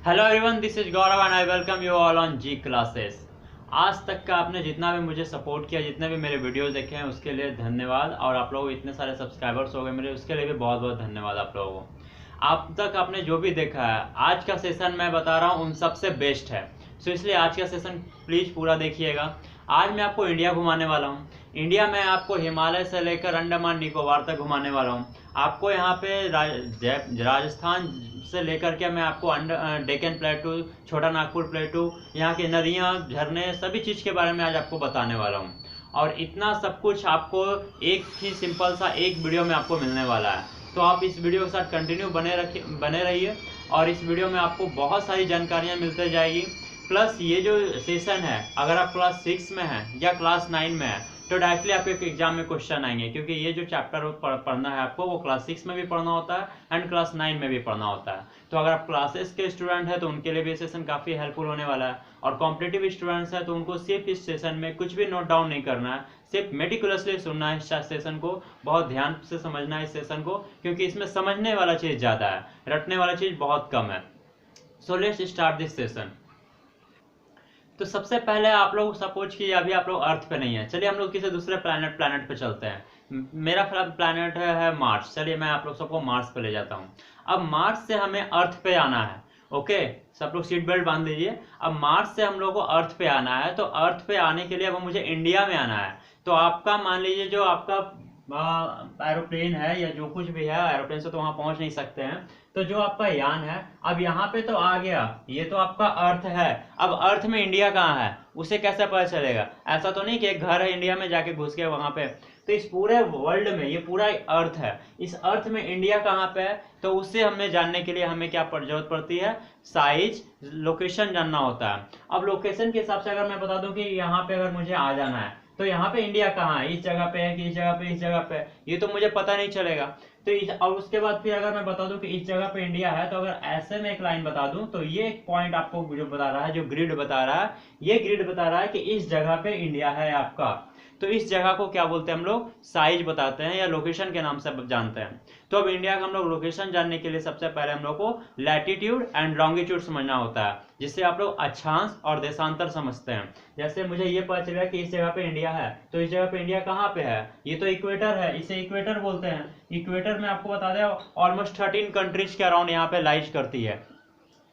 Hello everyone, this is Gaurav and I welcome you all on G classes. आज तक का आपने जितना भी मुझे सपोर्ट किया, जितने भी मेरे वीडियोस देखे हैं उसके लिए धन्यवाद। और आप लोग इतने सारे सब्सक्राइबर्स हो गए मेरे, उसके लिए भी बहुत बहुत धन्यवाद आप लोगों को। अब तक आपने जो भी देखा है, आज का सेशन मैं बता रहा हूँ उन सबसे बेस्ट है। सो इसलिए आज का सेशन प्लीज़ पूरा देखिएगा। आज मैं आपको इंडिया घुमाने वाला हूँ। इंडिया में आपको हिमालय से लेकर अंडमान निकोबार तक घुमाने वाला हूँ। आपको यहाँ पे राजस्थान से लेकर के मैं आपको डेक्कन प्लेटू, छोटा नागपुर प्लेटू, यहाँ की नदियाँ, झरने, सभी चीज़ के बारे में आज आपको बताने वाला हूँ। और इतना सब कुछ आपको एक ही सिंपल सा एक वीडियो में आपको मिलने वाला है। तो आप इस वीडियो के साथ कंटिन्यू बने रहिए। और इस वीडियो में आपको बहुत सारी जानकारियाँ मिलते जाएगी। प्लस ये जो सेशन है, अगर आप क्लास 6 में हैं या क्लास 9 में है तो डायरेक्टली आपके एग्जाम में क्वेश्चन आएंगे, क्योंकि ये जो चैप्टर पढ़ना है आपको वो क्लास 6 में भी पढ़ना होता है एंड क्लास 9 में भी पढ़ना होता है। तो अगर आप क्लासेस के स्टूडेंट हैं तो उनके लिए भी सेशन काफ़ी हेल्पफुल होने वाला है। और कॉम्पिटेटिव स्टूडेंट्स हैं तो उनको सिर्फ इस सेशन में कुछ भी नोट डाउन नहीं करना है, सिर्फ मेटिकुलसली सुनना है इस सेशन को, बहुत ध्यान से समझना है इस सेशन को, क्योंकि इसमें समझने वाला चीज़ ज़्यादा है, रटने वाला चीज़ बहुत कम है। So let's start this session. तो सबसे पहले आप लोग सपोज कि अभी आप लोग अर्थ पे नहीं है, चलिए हम लोग किसी दूसरे प्लैनेट पे चलते हैं। मेरा प्लैनेट है मार्स। चलिए मैं आप लोग सबको मार्स पे ले जाता हूँ। अब मार्स से हमें अर्थ पे आना है। ओके, सब लोग सीट बेल्ट बांध लीजिए। अब मार्स से हम लोग को अर्थ पे आना है, तो अर्थ पे आने के लिए अब मुझे इंडिया में आना है। तो आपका मान लीजिए जो आपका एरोप्लेन है या जो कुछ भी है, एरोप्लेन से तो वहां पहुंच नहीं सकते हैं, तो जो आपका यान है अब यहाँ पे तो आ गया, ये तो आपका अर्थ है। अब अर्थ में इंडिया कहाँ है उसे कैसे पता चलेगा? ऐसा तो नहीं कि एक घर है इंडिया में जाके घुस गए वहां पे। तो इस पूरे वर्ल्ड में ये पूरा अर्थ है, इस अर्थ में इंडिया कहाँ पे है, तो उससे हमें जानने के लिए हमें क्या जरूरत पड़ती है? साइज, लोकेशन जानना होता है। अब लोकेशन के हिसाब से अगर मैं बता दूं कि यहाँ पे अगर मुझे आ जाना है तो यहाँ पे इंडिया कहाँ है, इस जगह पे है कि इस जगह पे, इस जगह पे, ये तो मुझे पता नहीं चलेगा। तो और उसके बाद फिर अगर मैं बता दूं कि इस जगह पे इंडिया है, तो अगर ऐसे में एक लाइन बता दूं तो ये एक पॉइंट आपको जो बता रहा है, जो ग्रिड बता रहा है, ये ग्रिड बता रहा है कि इस जगह पे इंडिया है आपका। तो इस जगह को क्या बोलते हैं हम लोग? साइज बताते हैं या लोकेशन के नाम से जानते हैं। तो अब इंडिया का हम लोग लोकेशन जानने के लिए सबसे पहले हम लोग को लैटिट्यूड एंड लॉन्गिट्यूड समझना होता है, जिससे आप लोग अक्षांश और देशांतर समझते हैं। जैसे मुझे ये पता चला कि इस जगह पे इंडिया है, तो इस जगह पे इंडिया कहाँ पे है? ये तो इक्वेटर है, इसे इक्वेटर बोलते हैं। इक्वेटर में आपको बता दें ऑलमोस्ट 13 कंट्रीज के अराउंड यहाँ पे लाइज करती है।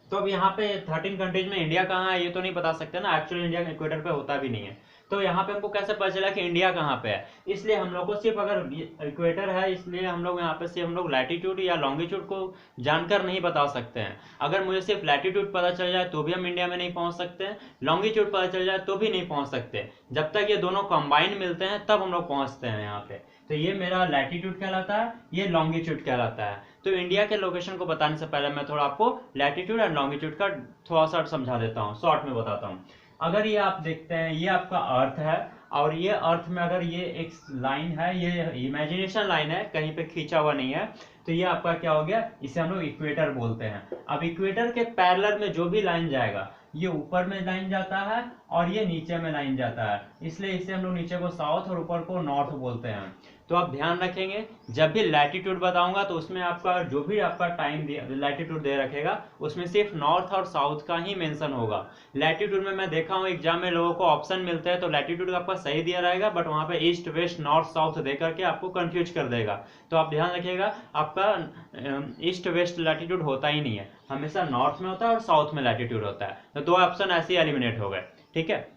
तो अब यहाँ पे 13 कंट्रीज में इंडिया कहाँ है ये तो नहीं बता सकते ना, एक्चुअली इंडिया इक्वेटर पे होता भी नहीं है। तो यहाँ पे हमको कैसे पता चला कि इंडिया कहाँ पे है? इसलिए हम लोग को सिर्फ, अगर इक्वेटर है इसलिए हम लोग यहाँ पे सिर्फ हम लोग लैटिट्यूड या लॉन्गिट्यूड को जानकर नहीं बता सकते हैं। अगर मुझे सिर्फ लैटिट्यूड पता चल जाए तो भी हम इंडिया में नहीं पहुंच सकते हैं, लॉन्गिट्यूड पता चल जाए तो भी नहीं पहुंच सकते। जब तक ये दोनों कंबाइन मिलते हैं तब हम लोग पहुंचते हैं यहाँ पे। तो ये मेरा लैटिट्यूड कहलाता है, ये लॉन्गिट्यूड कहलाता है। तो इंडिया के लोकेशन को बताने से पहले मैं थोड़ा आपको लैटिट्यूड एंड लॉन्गिट्यूड का थोड़ा सा समझा देता हूँ, शॉर्ट में बताता हूँ। अगर ये आप देखते हैं, ये आपका अर्थ है, और ये अर्थ में अगर ये एक लाइन है, ये इमेजिनेशन लाइन है, कहीं पे खींचा हुआ नहीं है, तो ये आपका क्या हो गया? इसे हम लोग इक्वेटर बोलते हैं। अब इक्वेटर के पैरेलल में जो भी लाइन जाएगा, ये ऊपर में लाइन जाता है और ये नीचे में लाइन जाता है, इसलिए इसे हम लोग नीचे को साउथ और ऊपर को नॉर्थ बोलते हैं। तो आप ध्यान रखेंगे, जब भी लैटिट्यूड बताऊंगा तो उसमें आपका जो भी आपका टाइम लैटिट्यूड दे रखेगा उसमें सिर्फ नॉर्थ और साउथ का ही मेंशन होगा। लैटिट्यूड में मैं देखा हूँ एग्जाम में लोगों को ऑप्शन मिलते हैं तो लैटिट्यूड का आपका सही दिया रहेगा, बट वहाँ पे ईस्ट वेस्ट नॉर्थ साउथ दे करके आपको कंफ्यूज कर देगा। तो आप ध्यान रखिएगा, आपका ईस्ट वेस्ट लैटिट्यूड होता ही नहीं है, हमेशा नॉर्थ में होता है और साउथ में लैटिट्यूड होता है। तो दो ऑप्शन ऐसे ही एलिमिनेट हो गए, ठीक है।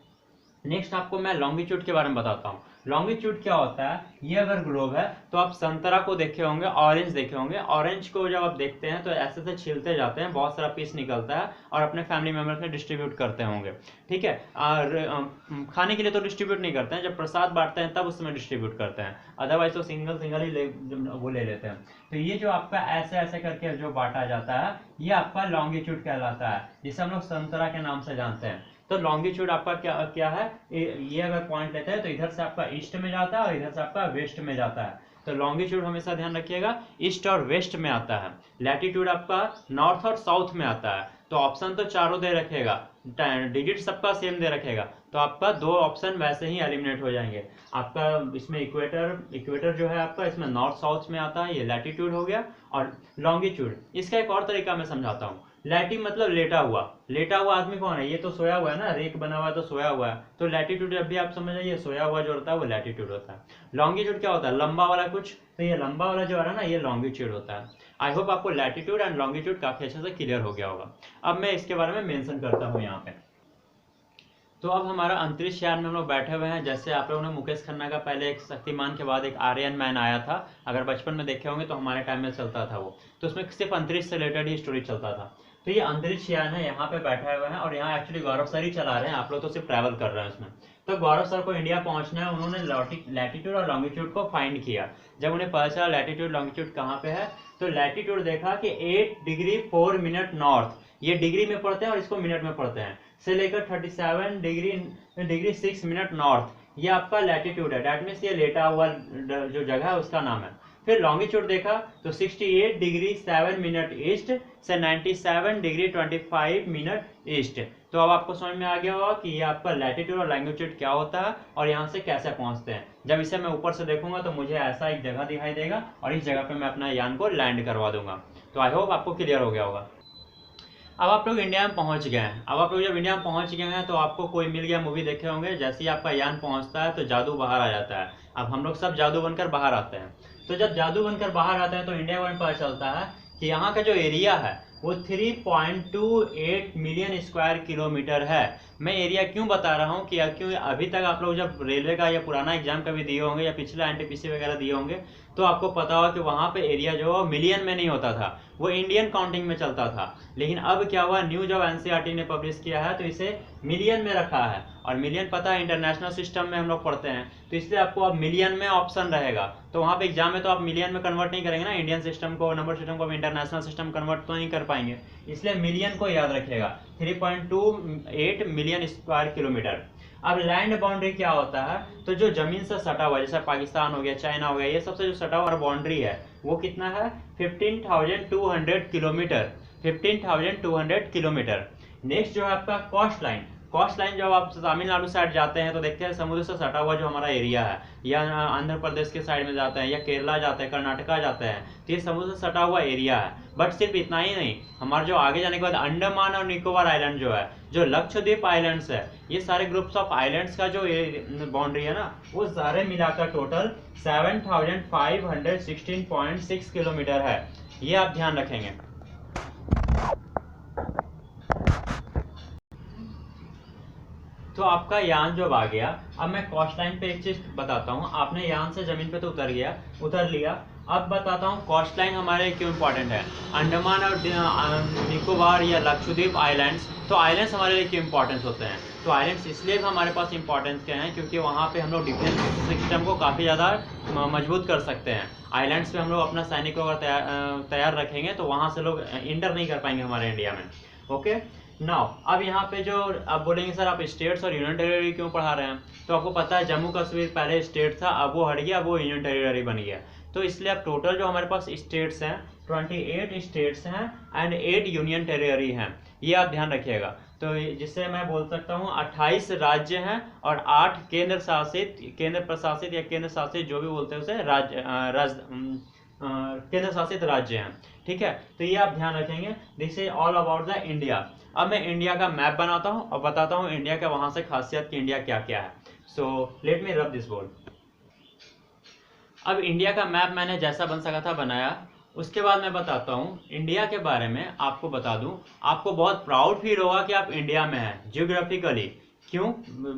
नेक्स्ट आपको मैं लॉन्गिट्यूड के बारे में बताता हूँ। लॉन्गिट्यूड क्या होता है? ये अगर ग्लोब है तो आप संतरा को देखे होंगे, ऑरेंज देखे होंगे। ऑरेंज को जब आप देखते हैं तो ऐसे से छीलते जाते हैं, बहुत सारा पीस निकलता है और अपने फैमिली मेम्बर्स में डिस्ट्रीब्यूट करते होंगे, ठीक है। और खाने के लिए तो डिस्ट्रीब्यूट नहीं करते हैं, जब प्रसाद बांटते हैं तब उसमें डिस्ट्रीब्यूट करते हैं, अदरवाइज तो सिंगल सिंगल ही वो ले लेते हैं। तो ये जो आपका ऐसे ऐसे करके जो बांटा जाता है, ये आपका लॉन्गिट्यूड कहलाता है, जिसे हम लोग संतरा के नाम से जानते हैं। तो लॉन्गिट्यूड आपका क्या क्या है? ये अगर पॉइंट लेते हैं तो इधर से आपका ईस्ट में जाता है और इधर से आपका वेस्ट में जाता है। तो लॉन्गिट्यूड हमेशा ध्यान रखिएगा ईस्ट और वेस्ट में आता है। लैटिट्यूड आपका नॉर्थ और साउथ में आता है। तो ऑप्शन तो चारों दे रखेगा, डिजिट सबका सेम दे रखेगा, तो आपका 2 ऑप्शन वैसे ही एलिमिनेट हो जाएंगे। आपका इसमें इक्वेटर जो है आपका इसमें नॉर्थ साउथ में आता है, ये लैटिट्यूड हो गया। और लॉन्गिट्यूड, इसका एक और तरीका मैं समझाता हूँ। लैटी मतलब लेटा हुआ आदमी कौन है? ये तो सोया हुआ है ना, रेक बना हुआ है तो सोया हुआ है। तो लैटिट्यूड जब भी आप समझ जाइए, सोया हुआ जो होता है वो लैटिट्यूड होता है। लॉन्गिट्यूड क्या होता है? लंबा वाला कुछ, तो ये लंबा वाला जो आ रहा है ना, ये लॉन्गिट्यूड होता है। आई होप आपको लैटिट्यूड एंड लॉन्गिट्यूड काफी अच्छे से क्लियर हो गया होगा। अब मैं इसके बारे में मेंशन करता हूँ यहाँ पे। तो अब हमारा अंतरिक्ष यान में हम लोग बैठे हुए हैं। जैसे आप लोगों ने मुकेश खन्ना का पहले एक शक्तिमान के बाद एक आर्यन मैन आया था, अगर बचपन में देखे होंगे तो हमारे टाइम में चलता था वो, तो उसमें सिर्फ अंतरिक्ष से रिलेटेड ही स्टोरी चलता था। तो ये अंतरिक्ष यान है, यहाँ पे बैठे हुए हैं और यहाँ एक्चुअली गौरव सर ही चला रहे हैं, आप लोग तो सिर्फ ट्रैवल कर रहे हैं उसमें। तो गौरव सर को इंडिया पहुंचना है, उन्होंने लैटिट्यूड और लॉन्गिट्यूड को फाइंड किया। जब उन्हें पता चला लैटिट्यूड लॉन्गिट्यूड कहाँ पे है, तो लैटिट्यूड देखा कि 8 डिग्री 4 मिनट नॉर्थ, ये डिग्री में पढ़ते हैं और इसको मिनट में पढ़ते हैं, से लेकर 37 डिग्री 6 मिनट नॉर्थ, ये आपका लैटिट्यूड है। दैट मीन्स ये लेटा हुआ जो जगह है उसका नाम है। फिर लॉन्गिट्यूड देखा तो 68 डिग्री 7 मिनट ईस्ट से 97 डिग्री 25 मिनट ईस्ट। तो अब आपको समझ में आ गया होगा कि ये आपका लैटिट्यूड और लॉन्गिट्यूड क्या होता है और यहाँ से कैसे पहुंचते हैं। जब इसे मैं ऊपर से देखूंगा तो मुझे ऐसा एक जगह दिखाई देगा और इस जगह पे मैं अपना यान को लैंड करवा दूंगा। तो आई होप आपको क्लियर हो गया होगा। अब आप लोग इंडिया में पहुंच गए हैं। अब आप लोग जब इंडिया में पहुंच गए हैं तो आपको कोई मिल गया मूवी देखे होंगे, जैसे ही आपका यान पहुंचता है तो जादू बाहर आ जाता है। अब हम लोग सब जादू बनकर बाहर आते हैं। तो जब जादू बनकर बाहर आते हैं तो इंडिया में पता चलता है कि यहाँ का जो एरिया है वो 3.28 मिलियन स्क्वायर किलोमीटर है। मैं एरिया क्यों बता रहा हूँ कि क्यों अभी तक आप लोग जब रेलवे का या पुराना एग्जाम कभी दिए होंगे या पिछला एनटीपीसी वगैरह दिए होंगे तो आपको पता होगा कि वहाँ पे एरिया जो मिलियन में नहीं होता था, वो इंडियन काउंटिंग में चलता था। लेकिन अब क्या हुआ, न्यू जब एनसीईआरटी ने पब्लिश किया है तो इसे मिलियन में रखा है। और मिलियन पता है इंटरनेशनल सिस्टम में हम लोग पढ़ते हैं, तो इसलिए आपको अब मिलियन में ऑप्शन रहेगा। तो वहाँ पे एग्जाम में तो आप मिलियन में कन्वर्ट नहीं करेंगे ना, इंडियन सिस्टम को, नंबर सिस्टम को इंटरनेशनल सिस्टम कन्वर्ट तो नहीं कर पाएंगे, इसलिए मिलियन को याद रखिएगा। 3.28 मिलियन स्क्वायर किलोमीटर। अब लैंड बाउंड्री क्या होता है, तो जो जमीन से सटा हुआ, जैसे पाकिस्तान हो गया, चाइना हो गया, ये सबसे जो सटा हुआ बाउंड्री है वो कितना है, 15,200 किलोमीटर। 15,200 किलोमीटर। नेक्स्ट जो है आपका कोस्ट लाइन। कोस्ट लाइन जब आप तमिलनाडु साइड जाते हैं तो देखते हैं समुद्र से सटा हुआ जो हमारा एरिया है, या आंध्र प्रदेश के साइड में जाते हैं, या केरला जाते हैं, कर्नाटका जाते हैं, तो ये समुद्र से सटा हुआ एरिया है। बट सिर्फ इतना ही नहीं, हमारा जो आगे जाने के बाद अंडमान और निकोबार आइलैंड जो है, जो लक्षद्वीप आइलैंड्स है, ये सारे ग्रुप्स ऑफ आइलैंड्स का जो बाउंड्री है ना, वो सारे मिलाकर टोटल 7,516.6 किलोमीटर है। ये आप ध्यान रखेंगे। तो आपका यान जब आ गया, अब मैं कॉस्ट लाइन पे एक चीज बताता हूँ। आपने यान से जमीन पे तो उतर लिया। अब बताता हूँ कॉस्ट लाइन हमारे क्यों इंपॉर्टेंट है। अंडमान और निकोबार या लक्षद्वीप आइलैंड्स, तो आइलैंड्स हमारे लिए क्यों इंपॉर्टेंस होते हैं, तो आइलैंड्स इसलिए हमारे पास इंपॉर्टेंस के हैं क्योंकि वहाँ पे हम लोग डिफेंस सिस्टम को काफ़ी ज़्यादा मजबूत कर सकते हैं। आइलैंड्स पे हम लोग अपना सैनिकों को अगर तैयार रखेंगे तो वहाँ से लोग इंटर नहीं कर पाएंगे हमारे इंडिया में। ओके नाउ, अब यहाँ पे जो आप बोलेंगे सर आप स्टेट्स और यूनियन टेरिटरी क्यों पढ़ा रहे हैं, तो आपको पता है जम्मू कश्मीर पहले स्टेट था, अब वो हट गया, अब वो यूनियन टेरिटरी बन गया। तो इसलिए अब टोटल जो हमारे पास स्टेट्स हैं 28 स्टेट्स हैं एंड 8 यूनियन टेरिटरी हैं, ये आप ध्यान रखिएगा। तो जिससे मैं बोल सकता हूँ 28 राज्य हैं और 8 केंद्र प्रशासित या केंद्र शासित जो भी बोलते हैं उसे केंद्र शासित राज्य हैं। ठीक है, तो ये आप ध्यान रखेंगे। This is all about the India. अब मैं इंडिया का मैप बनाता हूँ और बताता हूँ इंडिया का वहां से खासियत कि इंडिया क्या क्या है। So let me rub this board. अब इंडिया का मैप मैंने जैसा बन सका था बनाया। उसके बाद मैं बताता हूँ इंडिया के बारे में, आपको बता दूं, आपको बहुत प्राउड फील होगा कि आप इंडिया में हैं जियोग्राफिकली। क्यों,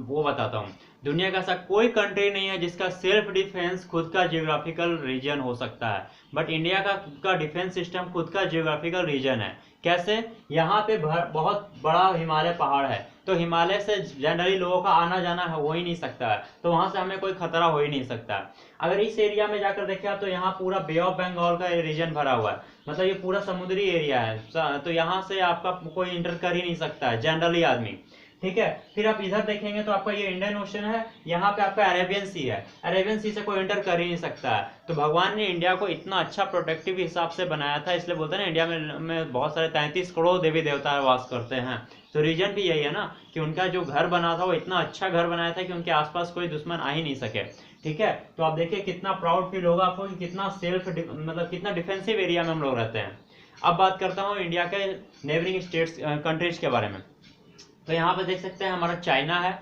वो बताता हूँ। दुनिया का ऐसा कोई कंट्री नहीं है जिसका सेल्फ डिफेंस खुद का जियोग्राफिकल रीजन हो सकता है, बट इंडिया का डिफेंस सिस्टम खुद का जियोग्राफिकल रीजन है। कैसे, यहाँ पे बहुत बड़ा हिमालय पहाड़ है, तो हिमालय से जनरली लोगों का आना जाना हो ही नहीं सकता है, तो वहां से हमें कोई खतरा हो ही नहीं सकता है। अगर इस एरिया में जाकर देखें आप तो यहाँ पूरा बे ऑफ बंगाल का रीजन भरा हुआ है, मतलब ये पूरा समुद्री एरिया है, तो यहाँ से आपका कोई इंटर कर ही नहीं सकता है जनरली आदमी। ठीक है। फिर आप इधर देखेंगे तो आपका ये इंडियन ओशन है, यहाँ पे आपका अरेबियन सी है, अरेबियन सी से कोई एंटर कर ही नहीं सकता है। तो भगवान ने इंडिया को इतना अच्छा प्रोटेक्टिव हिसाब से बनाया था, इसलिए बोलते हैं ना इंडिया में बहुत सारे 33 करोड़ देवी देवता वास करते हैं। तो रीजन भी यही है ना कि उनका जो घर बना था वो इतना अच्छा घर बनाया था कि उनके आसपास कोई दुश्मन आ ही नहीं सके। ठीक है, तो आप देखिए कितना प्राउड फील होगा आपको कि कितना सेल्फ मतलब कितना डिफेंसिव एरिया में हम लोग रहते हैं। अब बात करता हूँ इंडिया के नेबरिंग स्टेट्स कंट्रीज के बारे में। तो यहाँ पे देख सकते हैं हमारा चाइना है,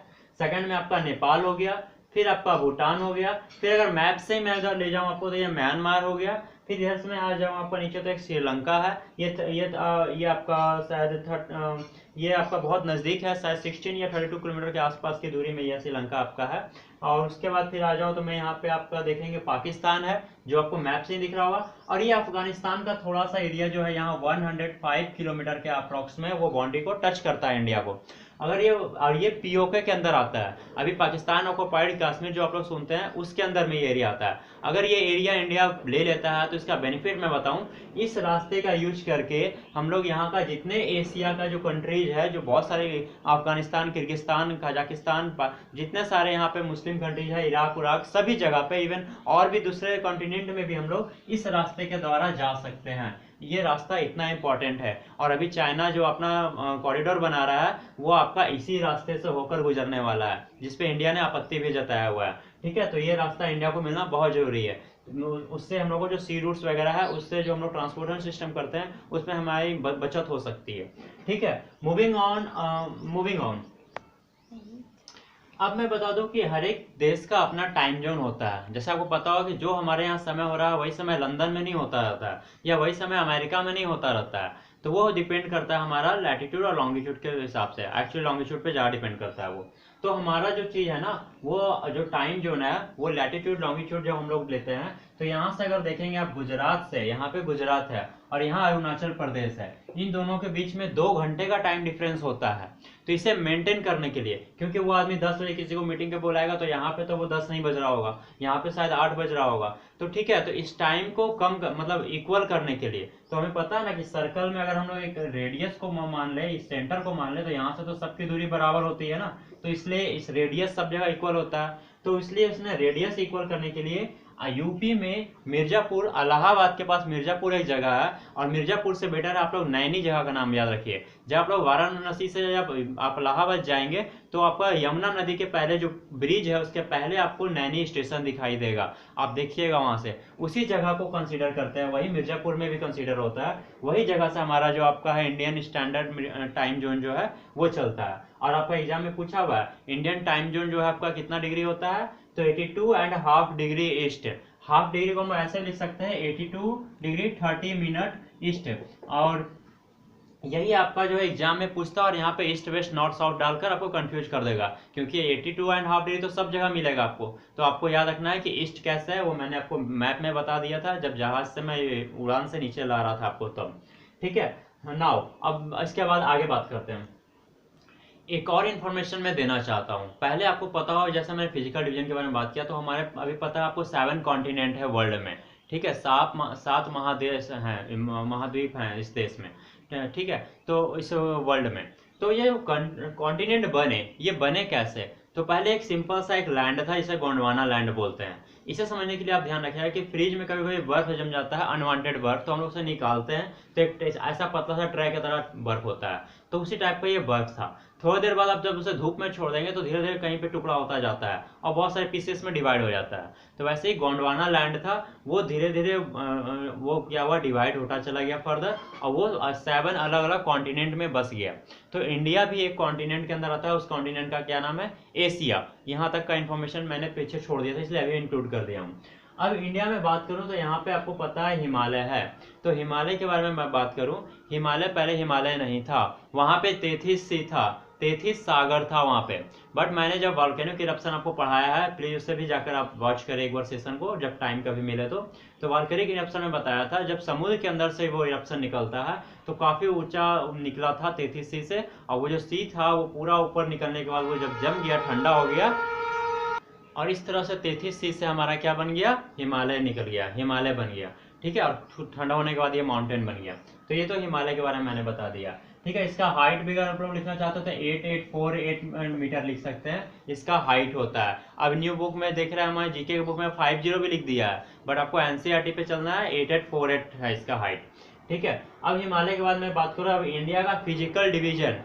सेकंड में आपका नेपाल हो गया, फिर आपका भूटान हो गया, फिर अगर मैप से मैं इधर ले जाऊँ आपको तो ये म्यांमार हो गया, फिर इधर से मैं आ जाऊँ आपका नीचे तो एक श्रीलंका है, ये आपका शायद ये आपका बहुत नज़दीक है, शायद 16 या 32 किलोमीटर के आसपास की दूरी में यह श्रीलंका आपका है। और उसके बाद फिर आ जाओ तो मैं यहाँ पे आपका देखेंगे पाकिस्तान है जो आपको मैप से ही दिख रहा होगा, और ये अफगानिस्तान का थोड़ा सा एरिया जो है यहाँ 105 किलोमीटर के अप्रॉक्स में वो बाउंड्री को टच करता है इंडिया को। अगर ये पीओके के अंदर आता है, अभी पाकिस्तान ऑक्युपाइड कश्मीर जो आप लोग सुनते हैं उसके अंदर में ये एरिया आता है। अगर ये एरिया इंडिया ले लेता है तो इसका बेनिफिट मैं बताऊं, इस रास्ते का यूज करके हम लोग यहाँ का जितने एशिया का जो कंट्रीज है, जो बहुत सारे अफगानिस्तान, किर्गिस्तान, कजाकिस्तान, जितने सारे यहाँ पे मुस्लिम कंट्रीज है, इराक उराक सभी जगह पे, इवन और भी दूसरे कॉन्टिनेंट में भी हम लोग इस रास्ते के द्वारा जा सकते हैं। ये रास्ता इतना इंपॉर्टेंट है। और अभी चाइना जो अपना कॉरिडोर बना रहा है वो आपका इसी रास्ते से होकर गुजरने वाला है, जिसपे इंडिया ने आपत्ति भी जताया हुआ है। ठीक है, तो ये रास्ता इंडिया को मिलना बहुत जरूरी है। उससे हम लोग को जो सी रूट्स वगैरह है, उससे जो हम लोग ट्रांसपोर्टेशन सिस्टम करते हैं उसमें हमारी बचत हो सकती है। ठीक है, मूविंग ऑन। अब मैं बता दूं कि हर एक देश का अपना टाइम जोन होता है। जैसे आपको पता होगा कि जो हमारे यहाँ समय हो रहा है वही समय लंदन में नहीं होता रहता है, या वही समय अमेरिका में नहीं होता रहता है। तो वो डिपेंड करता है हमारा लैटिट्यूड और लॉन्गिट्यूड के हिसाब से। एक्चुअली लॉन्गिट्यूड पे ज़्यादा डिपेंड करता है वो। तो हमारा जो चीज़ है ना, वो जो टाइम जोन है वो लैटिट्यूड लॉन्गिट्यूड जब हम लोग लेते हैं तो यहाँ से अगर देखेंगे आप गुजरात से, यहाँ पे गुजरात है और यहाँ अरुणाचल प्रदेश है, इन दोनों के बीच में 2 घंटे का टाइम डिफरेंस होता है। तो इसे मेंटेन करने के लिए, क्योंकि वो आदमी 10 बजे किसी को मीटिंग पे बुलाएगा तो यहाँ पे तो वो 10 नहीं बज रहा होगा, यहाँ पे शायद 8 बज रहा होगा। तो ठीक है, तो इस टाइम को मतलब इक्वल करने के लिए, तो हमें पता है ना कि सर्कल में अगर हम लोग एक रेडियस को मान ले, इस सेंटर को मान ले, तो यहाँ से तो सबकी दूरी बराबर होती है ना, तो इसलिए इस रेडियस सब जगह इक्वल होता है। तो इसलिए उसने रेडियस इक्वल करने के लिए यूपी में मिर्जापुर, इलाहाबाद के पास मिर्जापुर एक जगह है, और मिर्जापुर से बेटर है आप लोग नैनी जगह का नाम याद रखिए। जब आप लोग वाराणसी से जब आप इलाहाबाद जाएंगे तो आपका यमुना नदी के पहले जो ब्रिज है उसके पहले आपको नैनी स्टेशन दिखाई देगा, आप देखिएगा वहां से। उसी जगह को कंसीडर करते हैं, वही मिर्जापुर में भी कंसीडर होता है, वही जगह से हमारा जो आपका है इंडियन स्टैंडर्ड टाइम जोन जो है वो चलता है। और आपका एग्जाम में पूछा हुआ है इंडियन टाइम जोन जो है आपका कितना डिग्री होता है, तो 82.5 डिग्री ईस्ट। हाफ डिग्री को हम ऐसे लिख सकते हैं 82 डिग्री 30 मिनट ईस्ट। और यही आपका जो है एग्जाम में पूछता है, और यहाँ पे ईस्ट वेस्ट नॉर्थ साउथ डालकर आपको कंफ्यूज कर देगा, क्योंकि 82.5 डिग्री तो सब जगह मिलेगा आपको। तो आपको याद रखना है कि ईस्ट कैसे है वो मैंने आपको मैप में बता दिया था जब जहाज से मैं उड़ान से नीचे ला रहा था आपको तब। ठीक है, नाउ अब इसके बाद आगे बात करते हैं। एक और इन्फॉर्मेशन मैं देना चाहता हूँ। पहले आपको पता हो, जैसे मैंने फिजिकल डिवीजन के बारे में बात किया, तो हमारे अभी पता है आपको 7 कॉन्टिनेंट है वर्ल्ड में। ठीक है, 7 महादेश हैं, महाद्वीप हैं इस देश में। ठीक है, तो इस वर्ल्ड में तो ये कॉन्टिनेंट बने, ये बने कैसे? तो पहले एक सिंपल सा एक लैंड था जिसे गोंडवाना लैंड बोलते हैं। इसे समझने के लिए आप ध्यान रखिएगा कि फ्रिज में कभी कभी बर्फ जम जाता है, अनवांटेड बर्फ, तो हम लोग उसे निकालते हैं तो एक ऐसा पतला सा ट्रे की तरह बर्फ होता है, तो उसी टाइप का ये बर्फ था। थोड़ी देर बाद आप जब उसे धूप में छोड़ देंगे तो धीरे धीरे कहीं पे टुकड़ा होता जाता है और बहुत सारे पीसेस में डिवाइड हो जाता है। तो वैसे ही गोंडवाना लैंड था, वो धीरे धीरे वो क्या हुआ, डिवाइड होता चला गया फर्दर, और वो 7 अलग अलग कॉन्टिनेंट में बस गया। तो इंडिया भी एक कॉन्टिनेंट के अंदर आता है, उस कॉन्टिनेंट का क्या नाम है, एशिया। यहाँ तक का इन्फॉर्मेशन मैंने पीछे छोड़ दिया था इसलिए अभी इंक्लूड कर दिया हूँ। अब इंडिया में बात करूं तो यहाँ पे आपको पता है हिमालय है। तो हिमालय के बारे में मैं बात करूं, हिमालय पहले हिमालय नहीं था, वहां पे तेथिस सी था, तेथिस सागर था वहां पे। बट मैंने जब वॉल्केनिक इरप्शन आपको पढ़ाया है, प्लीज उससे भी जाकर आप वॉच करें एक बार सेशन को जब टाइम कभी मिले तो वॉल्केनिक इरप्शन में बताया था जब समुद्र के अंदर से वो इरप्शन निकलता है तो काफी ऊंचा निकला था तेथिस सी से, और वो जो सी था वो पूरा ऊपर निकलने के बाद वो जब जम गया, ठंडा हो गया, और इस तरह से 33 सी से हमारा क्या बन गया, हिमालय निकल गया, हिमालय बन गया। ठीक है, और ठंडा होने के बाद ये माउंटेन बन गया। तो ये तो हिमालय के बारे में मैंने बता दिया। ठीक है, इसका हाइट भी अगर आप लोग लिखना चाहते हो तो 8848 मीटर लिख सकते हैं, इसका हाइट होता है। अब न्यू बुक में देख रहे हैं, हमारे जीके की बुक में 50 भी लिख दिया है, बट आपको एनसीईआरटी पे चलना है, 8848 है इसका हाइट। ठीक है, अब हिमालय के बाद में बात करूँ अब इंडिया का फिजिकल डिवीजन।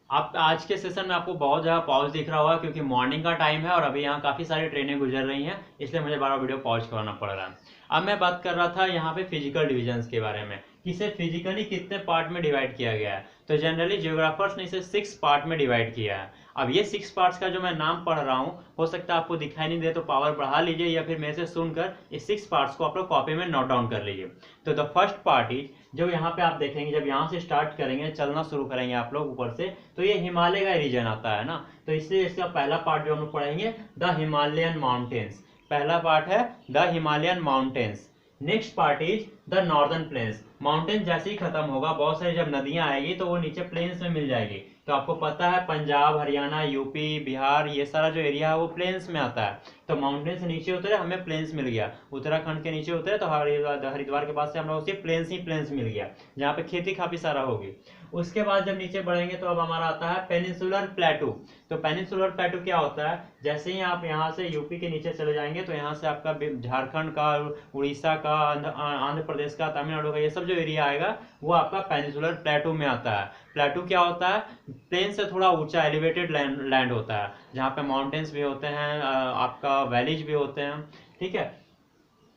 आप आज के सेशन में आपको बहुत ज़्यादा पॉज दिख रहा होगा क्योंकि मॉर्निंग का टाइम है और अभी यहाँ काफ़ी सारी ट्रेनें गुजर रही हैं, इसलिए मुझे बार वीडियो पॉज करना पड़ रहा है। अब मैं बात कर रहा था यहाँ पे फिजिकल डिविजन्स के बारे में, कि इसे फिजिकली कितने पार्ट में डिवाइड किया गया है। तो जनरली जियोग्राफर्स ने इसे 6 पार्ट में डिवाइड किया है। अब ये 6 पार्ट्स का जो मैं नाम पढ़ रहा हूँ, हो सकता है आपको दिखाई नहीं दे तो पावर बढ़ा लीजिए या फिर मेरे से सुनकर इस 6 पार्ट्स को आप लोग कॉपी में नोट डाउन कर लीजिए। तो द फर्स्ट पार्ट इज, जो यहाँ पे आप देखेंगे जब यहाँ से स्टार्ट करेंगे चलना शुरू करेंगे आप लोग ऊपर से, तो ये हिमालय का रीजन आता है ना, तो इसलिए इसका पहला पार्ट जो हम लोग पढ़ेंगे द हिमालयन माउंटेन्स। पहला पार्ट है the Himalayan mountains. Next part is the northern plains. Mountain जैसे ही खत्म होगा, बहुत सारी जब नदियां आएगी तो वो नीचे प्लेन्स में मिल जाएगी। तो आपको पता है पंजाब, हरियाणा, यूपी, बिहार, ये सारा जो एरिया है वो प्लेन्स में आता है। तो माउंटेन से नीचे उतरे हमें प्लेन्स मिल गया, उत्तराखंड के नीचे उतरे तो हरिद्वार के पास से हम लोग सिर्फ प्लेन्स ही प्लेन्स मिल गया, जहाँ पे खेती काफी सारा होगी। उसके बाद जब नीचे बढ़ेंगे तो अब हमारा आता है पेनिनसुलर प्लेटू। तो पेनिनसुलर प्लेटू क्या होता है, जैसे ही आप यहाँ से यूपी के नीचे चले जाएंगे तो यहाँ से आपका झारखंड का, उड़ीसा का, आंध्र प्रदेश का, तमिलनाडु का, ये सब जो एरिया आएगा वो आपका पेनिनसुलर प्लेटू में आता है। प्लेटू क्या होता है, प्लेन से थोड़ा ऊंचा एलिवेटेड लैंड होता है, जहाँ पे माउंटेन्स भी होते हैं, आपका वैलीज भी होते हैं। ठीक है,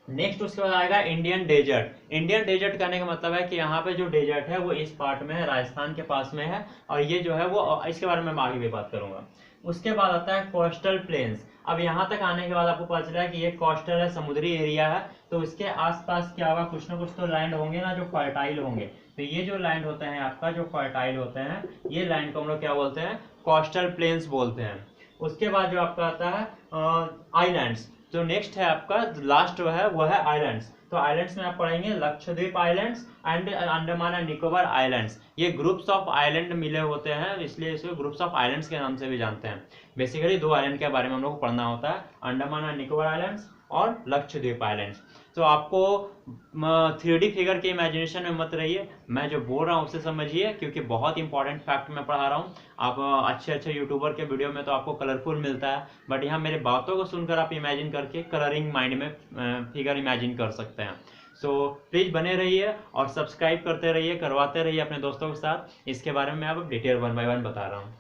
नेक्स्ट उसके बाद आएगा इंडियन डेजर्ट। इंडियन डेजर्ट कहने का मतलब है कि यहाँ पे जो डेजर्ट है वो इस पार्ट में है, राजस्थान के पास में है, और ये जो है वो, इसके बारे में मैं आगे भी बात करूंगा। उसके बाद आता है कोस्टल प्लेन्स। अब यहाँ तक आने के बाद आपको पता चला है कि ये कोस्टल है, समुद्री एरिया है, तो इसके आसपास क्या होगा, कुछ ना कुछ तो लैंड होंगे ना जो फर्टाइल होंगे। तो ये जो लैंड होते हैं आपका, जो फर्टाइल होते हैं, ये लैंड को हम लोग क्या बोलते हैं, कोस्टल प्लेन्स बोलते हैं। उसके बाद जो आपका आता है आइलैंड्स। जो नेक्स्ट है आपका लास्ट जो है वो है आइलैंड्स। तो आइलैंड्स में आप पढ़ेंगे Lakshadweep islands and Andaman and Nicobar islands. ये ग्रुप्स ऑफ आइलैंड मिले होते हैं, इसलिए इसको ग्रुप्स ऑफ आइलैंड्स के नाम से भी जानते हैं। बेसिकली 2 आइलैंड के बारे में हम लोग को पढ़ना होता है, अंडमान एंड निकोबार आइलैंड्स और लक्षद्वीप आइलैंड्स। तो आपको 3D फिगर के इमेजिनेशन में मत रहिए, मैं जो बोल रहा हूँ उससे समझिए, क्योंकि बहुत इंपॉर्टेंट फैक्ट मैं पढ़ा रहा हूँ। आप अच्छे यूट्यूबर के वीडियो में तो आपको कलरफुल मिलता है, बट यहाँ मेरे बातों को सुनकर आप इमेजिन करके कलरिंग माइंड में फिगर इमेजिन कर सकते हैं। सो प्लीज बने रहिए और सब्सक्राइब करते रहिए, करवाते रहिए अपने दोस्तों के साथ। इसके बारे में मैं अब डिटेल 1 बाय 1 बता रहा हूँ।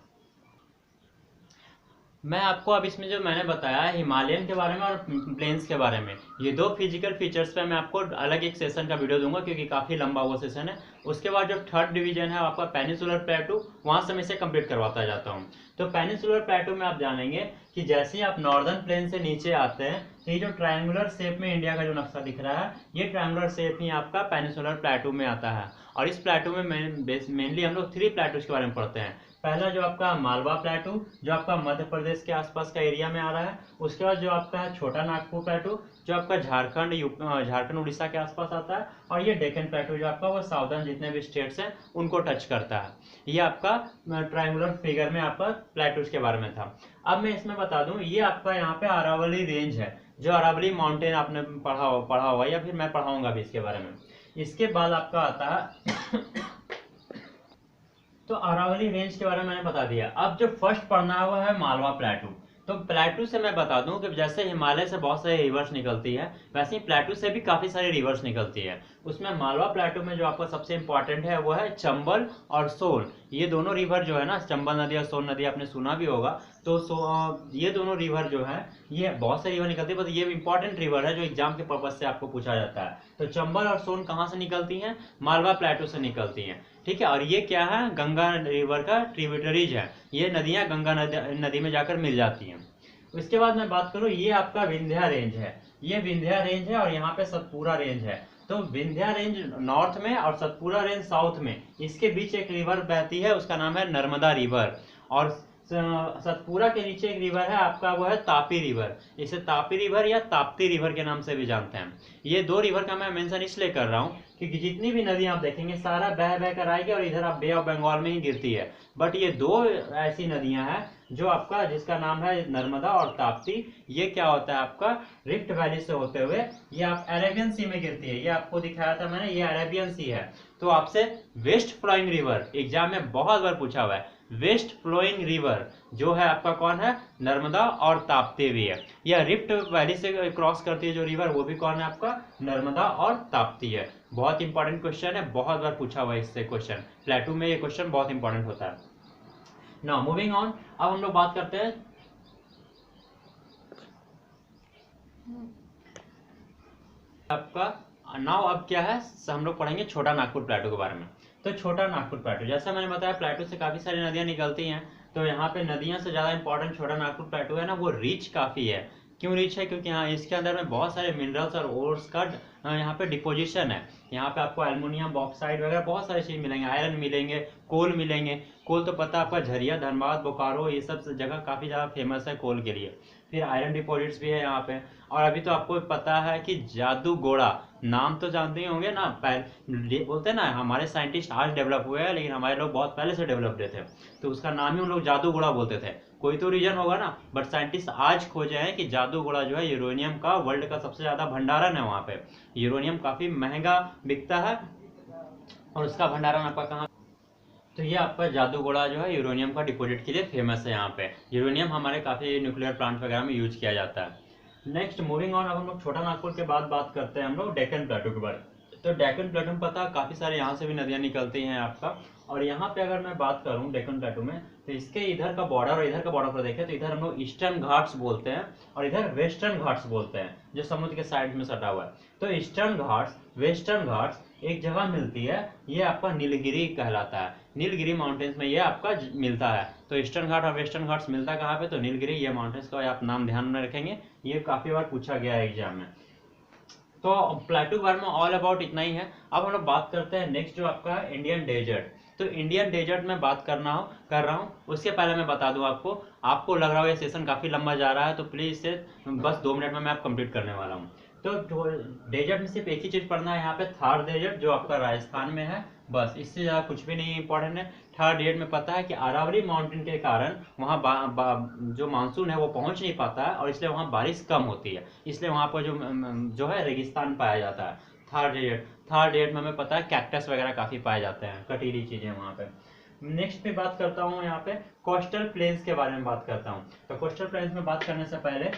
मैं आपको अब इसमें जो मैंने बताया हिमालयन के बारे में और प्लेन्स के बारे में, ये 2 फिजिकल फीचर्स पे मैं आपको अलग एक सेशन का वीडियो दूंगा क्योंकि काफ़ी लंबा वो सेशन है। उसके बाद जो थर्ड डिवीजन है आपका पेनिनसुलर प्लेटू, वहाँ से मैं इसे कंप्लीट करवाता जाता हूँ। तो पेनिनसुलर प्लेटू में आप जानेंगे कि जैसे ही आप नॉर्दर्न प्लेन से नीचे आते हैं, तो ये जो ट्रायंगुलर शेप में इंडिया का जो नक्शा दिख रहा है, ये ट्रायंगुलर शेप ही आपका पेनिनसुलर प्लेटू में आता है। और इस प्लेटू में मेनली हम लोग 3 प्लेटूज के बारे में पढ़ते हैं। पहला जो आपका मालवा प्लेटू, जो आपका मध्य प्रदेश के आसपास का एरिया में आ रहा है। उसके बाद जो आपका है छोटा नागपुर प्लेटू, जो आपका झारखंड उड़ीसा के आसपास आता है। और ये डेक्कन प्लेटू जो आपका वो साउदर्न जितने भी स्टेट्स हैं उनको टच करता है। ये आपका ट्रायंगुलर फिगर में आपका प्लेटूज के बारे में था। अब मैं इसमें बता दूं, ये आपका यहाँ पे अरावली रेंज है, जो अरावली माउंटेन आपने पढ़ा हुआ या फिर मैं पढ़ाऊंगा भी इसके बारे में। इसके बाद आपका आता है तो अरावली रेंज के बारे में मैंने बता दिया। अब जो फर्स्ट पढ़ना है वो है मालवा प्लेटू। तो प्लेटू से मैं बता दूं कि जैसे हिमालय से बहुत सारी रिवर्स निकलती है, वैसे ही प्लेटू से भी काफी सारी रिवर्स निकलती है। उसमें मालवा प्लेटू में जो आपका सबसे इंपॉर्टेंट है वो है चंबल और सोन। ये दोनों रिवर जो है ना, चंबल नदी और सोन नदी आपने सुना भी होगा। तो ये दोनों रिवर जो है, ये बहुत सारी रिवर निकलती है, बट ये इंपॉर्टेंट रिवर है जो एग्जाम के पर्पज से आपको पूछा जाता है। तो चंबल और सोन कहाँ से निकलती हैं, मालवा प्लेटू से निकलती हैं। ठीक है, और ये क्या है, गंगा रिवर का ट्रिब्यूटरीज है। ये नदियां गंगा नदी में जाकर मिल जाती हैं। उसके बाद मैं बात करूं, ये आपका विंध्या रेंज है। ये विंध्या रेंज है और यहाँ पे सतपुरा रेंज है। तो विंध्या रेंज नॉर्थ में और सतपुरा रेंज साउथ में, इसके बीच एक रिवर बहती है, उसका नाम है नर्मदा रिवर। और सतपुरा के नीचे एक रिवर है आपका, वो है तापी रिवर। इसे तापी रिवर या ताप्ती रिवर के नाम से भी जानते हैं। ये 2 रिवर का मैं मेंशन इसलिए कर रहा हूँ क्योंकि जितनी भी नदियां आप देखेंगे सारा बह बह कर आएगी और इधर आप बे ऑफ बंगाल में ही गिरती है। बट ये दो ऐसी नदियां हैं जो आपका, जिसका नाम है नर्मदा और ताप्ती, ये क्या होता है आपका रिफ्ट वैली से होते हुए ये आप अरेबियन सी में गिरती है। ये आपको दिखाया था मैंने, ये अरेबियन सी है। तो आपसे वेस्ट फ्लोइंग रिवर एग्जाम में बहुत बार पूछा हुआ है। वेस्ट फ्लोइंग रिवर जो है आपका कौन है, नर्मदा और ताप्ती भी है। यह रिफ्ट वैली से क्रॉस करती है जो रिवर, वो भी कौन है आपका, नर्मदा और ताप्ती है। बहुत इंपॉर्टेंट क्वेश्चन है, बहुत बार पूछा हुआ है इससे क्वेश्चन, प्लेटू में ये क्वेश्चन बहुत इंपॉर्टेंट होता है। नाउ मूविंग ऑन, अब हम लोग बात करते हैं आपका नाउ अब क्या है, हम लोग पढ़ेंगे छोटा नागपुर प्लेटू के बारे में। तो छोटा नागपुर प्लेटू, जैसा मैंने बताया प्लेटू से काफी सारी नदियां निकलती हैं, तो यहाँ पे नदियां से ज्यादा इंपॉर्टेंट छोटा नागपुर प्लेटू है ना, वो रिच काफी है। क्यों रिच है, क्योंकि यहाँ इसके अंदर में बहुत सारे मिनरल्स और ओर्स का यहाँ पे डिपोजिशन है। यहाँ पे आपको एल्युमिनियम, बॉक्साइड वगैरह बहुत सारी चीज मिलेंगे, आयरन मिलेंगे, कोल मिलेंगे। कोल तो पता आपका झरिया, धनबाद, बोकारो, ये सब जगह काफी ज्यादा फेमस है कोल के लिए। फिर आयरन डिपॉजिट्स भी है यहाँ पे। और अभी तो आपको पता है कि जादू घोड़ा, नाम तो जानते ही होंगे ना, पहले बोलते हैं ना हमारे साइंटिस्ट आज डेवलप हुए हैं, लेकिन हमारे लोग बहुत पहले से डेवलप थे, तो उसका नाम ही उन लोग जादू घोड़ा बोलते थे। कोई तो रीजन होगा ना, बट साइंटिस्ट आज खोजे हैं कि जादू घोड़ा जो है यूरेनियम का वर्ल्ड का सबसे ज्यादा भंडारण है। वहां पे यूरेनियम काफी महंगा बिकता है और उसका भंडारण आपका कहाँ, तो ये आपका जादू घोड़ा जो है यूरेनियम का डिपॉजिट के लिए फेमस है। यहाँ पे यूरेनियम हमारे काफी न्यूक्लियर प्लांट वगैरह में यूज किया जाता है। नेक्स्ट मूविंग ऑन, अब हम लोग छोटा नागपुर के बाद बात करते हैं हम लोग डेक्कन प्लेटू के बारे में। तो डेक्कन प्लेटू में पता काफी सारे यहाँ से भी नदियां निकलती हैं आपका। और यहाँ पे अगर मैं बात करूँ डेक्कन प्लेटू में, तो इसके इधर का बॉर्डर और इधर का बॉर्डर को देखें तो इधर हम लोग ईस्टर्न घाट्स बोलते हैं और इधर वेस्टर्न घाट्स बोलते हैं, जो समुद्र के साइड में सटा हुआ है। तो ईस्टर्न घाट्स, वेस्टर्न घाट्स एक जगह मिलती है, ये आपका नीलगिरी कहलाता है। नीलगिरी माउंटेन्स में ये आपका मिलता है। तो ईस्टर्न घाट और वेस्टर्न घाट्स मिलता कहाँ पे, तो नीलगिरी, ये माउंटेन्स का आप नाम ध्यान में रखेंगे, ये काफी बार पूछा गया है एग्जाम में। तो प्लेटू के बारे में ऑल अबाउट इतना ही है। अब हम लोग बात करते हैं नेक्स्ट जो आपका है इंडियन डेजर्ट। तो इंडियन डेजर्ट में बात कर रहा हूँ, उसके पहले मैं बता दूं आपको लग रहा हो ये सेशन काफी लंबा जा रहा है, तो प्लीज इसे बस 2 मिनट में मैं कंप्लीट करने वाला हूँ। तो डेजर्ट में सिर्फ एक ही चीज पढ़ना है यहाँ पे, थार डेजर्ट जो आपका राजस्थान में है, बस इससे ज्यादा कुछ भी नहीं इंपॉर्टेंट है। थार डेजर्ट में पता है कि अरावली माउंटेन के कारण वहाँ जो मानसून है वो पहुंच नहीं पाता है और इसलिए वहाँ बारिश कम होती है, इसलिए वहाँ पर जो है रेगिस्तान पाया जाता है। थार डेजर्ट में हमें पता है कैक्टस वगैरह काफी पाए जाते हैं, कटीली चीजें वहाँ पे। नेक्स्ट पे बात करता हूँ यहाँ पे कोस्टल प्लेन्स के बारे में बात करता हूँ। तो कोस्टल प्लेन्स में बात करने से पहले,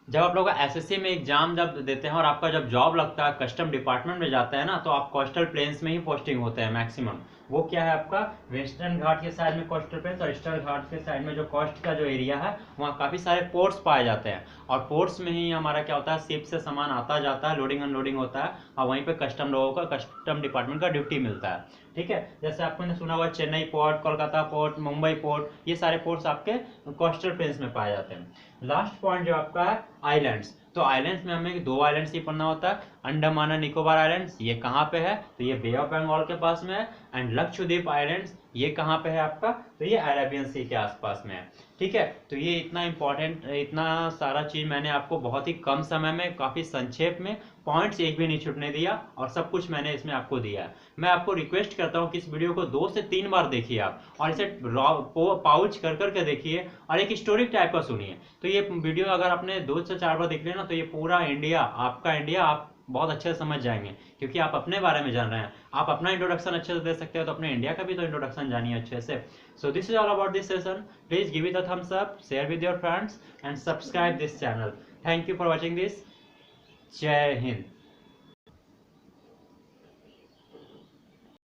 जब आप लोग एसएससी में एग्जाम जब देते हैं और आपका जब जॉब लगता है कस्टम डिपार्टमेंट में जाता है ना, तो आप कोस्टल प्लेन्स में ही पोस्टिंग होते हैं मैक्सिमम। वो क्या है आपका वेस्टर्न घाट के साइड में कोस्टल प्लेन्स और ईस्टर्न घाट के साइड में जो कोस्ट का जो एरिया है वहाँ काफी सारे पोर्ट्स पाए जाते हैं। और पोर्ट्स में ही हमारा क्या होता है, शिप से सामान आता जाता है, लोडिंग अनलोडिंग होता है और वहीं पे कस्टम लोगों का, कस्टम डिपार्टमेंट का ड्यूटी मिलता है। ठीक है, जैसे आपने सुना हुआ Chennai port, Kolkata port, Mumbai port, ये सारे पोर्ट्स आपके कोस्टल प्लेन्स में पाए जाते हैं। लास्ट पॉइंट जो आपका है आइलैंड्स। तो आइलैंड्स में हमें 2 आइलैंड्स ही पढ़ना होता है, अंडमान एंड निकोबार आइलैंड्स, ये कहाँ पे है, तो ये बे ऑफ बंगाल के पास में है। एंड लक्षद्वीप आइलैंड्स, ये कहाँ पे है आपका, तो ये अरेबियन सी के आसपास में है। ठीक है, तो ये इतना इंपॉर्टेंट, इतना सारा चीज मैंने आपको बहुत ही कम समय में काफी संक्षेप में, पॉइंट्स एक भी नहीं छूटने दिया और सब कुछ मैंने इसमें आपको दिया है। मैं आपको रिक्वेस्ट करता हूँ कि इस वीडियो को 2 से 3 बार देखिए आप, और इसे पाउच कर करके देखिए और एक स्टोरी टाइप का सुनिए। तो ये वीडियो अगर आपने 2 से 4 बार देख लिया ना, तो ये पूरा इंडिया, आपका इंडिया आप बहुत अच्छे से समझ जाएंगे, क्योंकि आप अपने बारे में जान रहे हैं। आप अपना इंट्रोडक्शन अच्छे से दे सकते हो, तो अपने इंडिया का भी तो इंट्रोडक्शन जानिए अच्छे से। So this is all about this session. Please give it a thumbs up, share with your friends and subscribe this channel. Thank you for watching this. जय हिंद।